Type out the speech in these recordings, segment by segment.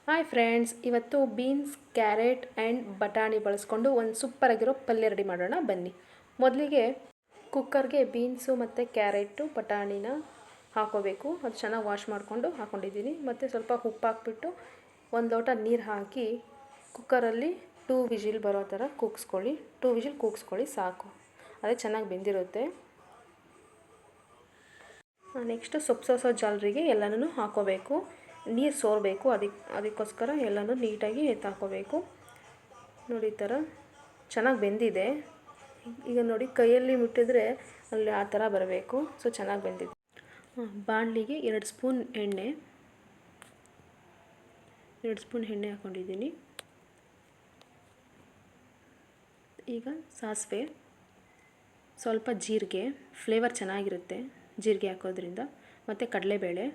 Hi friends, ಇವತ್ತು beans, carrot and ಬಟಾಣಿ ಬಳಸ್ಕೊಂಡು ಒಂದು ಸೂಪರಾಗಿರೋ ಪಲ್ಯ ರೆಡಿ ಮಾಡೋಣ ಬನ್ನಿ. ಮೊದಲಿಗೆ ಕುಕ್ಕರ್ಗೆ ಬೀನ್ಸು ಮತ್ತು ಕ್ಯಾರೆಟು ಬಟಾಣಿನ ಹಾಕೋಬೇಕು. ಅದು ಚೆನ್ನಾಗಿ ವಾಶ್ ಮಾಡಿಕೊಂಡು ಹಾಕ್ಕೊಂಡಿದ್ದೀನಿ. ಮತ್ತು ಸ್ವಲ್ಪ ಉಪ್ಪು ಹಾಕ್ಬಿಟ್ಟು ಒಂದು ಲೋಟ ನೀರು ಹಾಕಿ ಕುಕ್ಕರಲ್ಲಿ 2 ವಿಜಿಲ್ ಬರೋ ಥರ ಕೂಗಿಸ್ಕೊಳ್ಳಿ. 2 ವಿಜಿಲ್ ಕೂಗಿಸ್ಕೊಳ್ಳಿ ಸಾಕು, ಅದೇ ಚೆನ್ನಾಗಿ ಬೆಂದಿರುತ್ತೆ. ನೆಕ್ಸ್ಟು ಸೊಪ್ಪು ಜಾಲರಿಗೆ ಎಲ್ಲನೂ ಹಾಕೋಬೇಕು. ನೀರು ಸೋರಬೇಕು, ಅದಕ್ಕೋಸ್ಕರ ಎಲ್ಲನೂ ನೀಟಾಗಿ ಎತ್ತಾಕೋಬೇಕು. ನೋಡಿ ಈ ಥರ ಚೆನ್ನಾಗಿ ಬೆಂದಿದೆ. ಈಗ ನೋಡಿ ಕೈಯಲ್ಲಿ ಮುಟ್ಟಿದ್ರೆ ಅಲ್ಲಿ ಆ ಥರ ಬರಬೇಕು. ಸೊ ಚೆನ್ನಾಗಿ ಬೆಂದಿದೆ. ಬಾಣಲಿಗೆ 2 ಸ್ಪೂನ್ ಎಣ್ಣೆ ಹಾಕ್ಕೊಂಡಿದ್ದೀನಿ. ಈಗ ಸಾಸಿವೆ, ಸ್ವಲ್ಪ ಜೀರಿಗೆ, ಫ್ಲೇವರ್ ಚೆನ್ನಾಗಿರುತ್ತೆ ಜೀರಿಗೆ ಹಾಕೋದ್ರಿಂದ, ಮತ್ತು ಕಡಲೆಬೇಳೆ,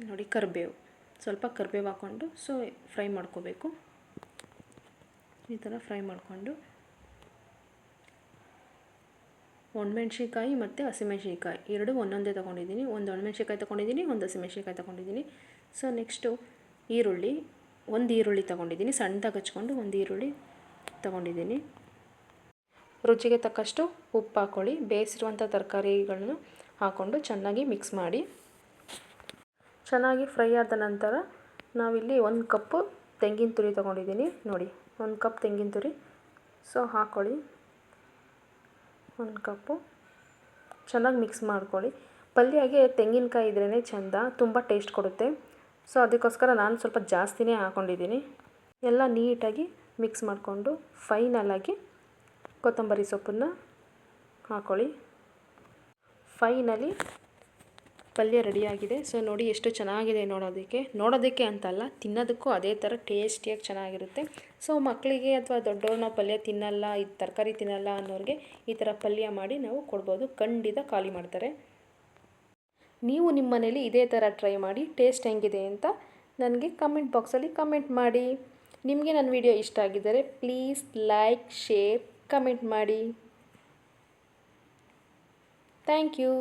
ನೋಡಿ ಕರಿಬೇವು, ಸ್ವಲ್ಪ ಕರಿಬೇವು ಹಾಕ್ಕೊಂಡು ಫ್ರೈ ಮಾಡ್ಕೋಬೇಕು. ಈ ಥರ ಫ್ರೈ ಮಾಡಿಕೊಂಡು ಒಣಮೆಣ್ಸಿನ್ಕಾಯಿ ಮತ್ತು ಹಸಿಮೆಣ್ಸಿನ್ಕಾಯಿ ಎರಡು ಒಂದೊಂದೇ ತೊಗೊಂಡಿದ್ದೀನಿ. ಒಂದು ಒಣಮೆಣ್ಸಿನ್ಕಾಯಿ ತೊಗೊಂಡಿದ್ದೀನಿ, ಒಂದು ಹಸಿಮೆಣ್ಸಿನ್ಕಾಯಿ ತೊಗೊಂಡಿದ್ದೀನಿ. ನೆಕ್ಸ್ಟು ಈರುಳ್ಳಿ, ಒಂದು ಈರುಳ್ಳಿ ತೊಗೊಂಡಿದ್ದೀನಿ, ಸಣ್ಣದಾಗಿ ಹಚ್ಕೊಂಡು ಒಂದು ಈರುಳ್ಳಿ ತೊಗೊಂಡಿದ್ದೀನಿ. ರುಚಿಗೆ ತಕ್ಕಷ್ಟು ಉಪ್ಪು ಹಾಕ್ಕೊಳ್ಳಿ. ಬೇಯಿಸಿರುವಂಥ ತರಕಾರಿಗಳನ್ನು ಹಾಕ್ಕೊಂಡು ಚೆನ್ನಾಗಿ ಮಿಕ್ಸ್ ಮಾಡಿ. ಚೆನ್ನಾಗಿ ಫ್ರೈ ಆದ ನಂತರ ನಾವಿಲ್ಲಿ 1 ಕಪ್ಪು ತೆಂಗಿನ ತುರಿ ತೊಗೊಂಡಿದ್ದೀನಿ. ನೋಡಿ 1 ಕಪ್ ತೆಂಗಿನ ತುರಿ ಹಾಕ್ಕೊಳ್ಳಿ. 1 ಕಪ್ಪು ಚೆನ್ನಾಗಿ ಮಿಕ್ಸ್ ಮಾಡ್ಕೊಳ್ಳಿ. ಪಲ್ಯಗೆ ತೆಂಗಿನಕಾಯಿ ಇದ್ರೇ ಚೆಂದ, ತುಂಬ ಟೇಸ್ಟ್ ಕೊಡುತ್ತೆ. ಅದಕ್ಕೋಸ್ಕರ ನಾನು ಸ್ವಲ್ಪ ಜಾಸ್ತಿನೇ ಹಾಕ್ಕೊಂಡಿದ್ದೀನಿ. ಎಲ್ಲ ನೀಟಾಗಿ ಮಿಕ್ಸ್ ಮಾಡಿಕೊಂಡು ಫೈನಲಾಗಿ ಕೊತ್ತಂಬರಿ ಸೊಪ್ಪನ್ನು ಹಾಕ್ಕೊಳ್ಳಿ. ಫೈನಲಿ ಪಲ್ಯ ರೆಡಿಯಾಗಿದೆ. ನೋಡಿ ಎಷ್ಟು ಚೆನ್ನಾಗಿದೆ ನೋಡೋದಕ್ಕೆ ಅಂತಲ್ಲ, ತಿನ್ನೋದಕ್ಕೂ ಅದೇ ಥರ ಟೇಸ್ಟಿಯಾಗಿ ಚೆನ್ನಾಗಿರುತ್ತೆ. ಮಕ್ಕಳಿಗೆ ಅಥವಾ ದೊಡ್ಡವ್ರು ನಾವು ಪಲ್ಯ ತಿನ್ನಲ್ಲ, ತರಕಾರಿ ತಿನ್ನಲ್ಲ ಅನ್ನೋರಿಗೆ ಈ ಥರ ಪಲ್ಯ ಮಾಡಿ ನಾವು ಕೊಡ್ಬೋದು. ಖಂಡಿತ ಖಾಲಿ ಮಾಡ್ತಾರೆ. ನೀವು ನಿಮ್ಮ ಮನೇಲಿ ಇದೇ ಥರ ಟ್ರೈ ಮಾಡಿ ಟೇಸ್ಟ್ ಹೆಂಗಿದೆ ಅಂತ ನನಗೆ ಕಮೆಂಟ್ ಬಾಕ್ಸಲ್ಲಿ ಕಮೆಂಟ್ ಮಾಡಿ. ನಿಮಗೆ ನನ್ನ ವಿಡಿಯೋ ಇಷ್ಟ ಆಗಿದ್ದರೆ ಪ್ಲೀಸ್ ಲೈಕ್, ಶೇರ್, ಕಮೆಂಟ್ ಮಾಡಿ. Thank you.